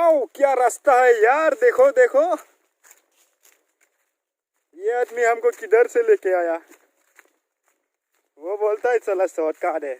Wow क्या रास्ता है यार, देखो देखो ये आदमी हमको किधर से लेके आया। वो बोलता है चला शॉर्टकट है।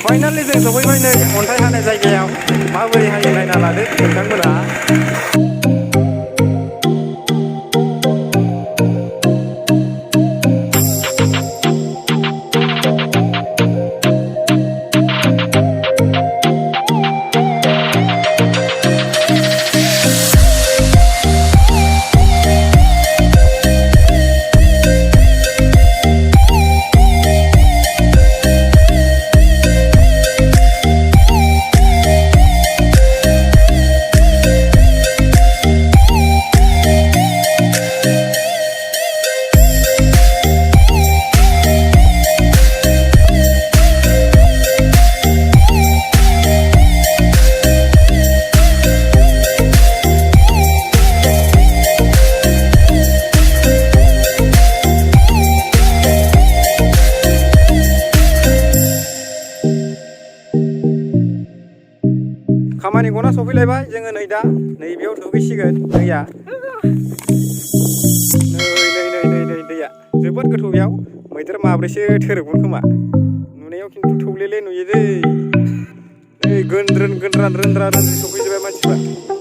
फाइनली जों सफैबाय नै अन्थाइ हानाय जायगायाव। माबोरै हायो नायना लादो नोंथांमोना। खामानि गना सफैलायबाय जोङो नै दा नैबेयाव दुगैसिगोन। दैया नै दैया जोबोद गोथौ। बेयाव मैदेर माब्रैसो थोरोबगोन खोमा। नुनायाव खिन्थु थौलेले नुयो दै। नै गोन्द्रोन गोन्द्रान रोन्द्रा रोन्द्रि सफैजोबबाय मानसिफ्रा।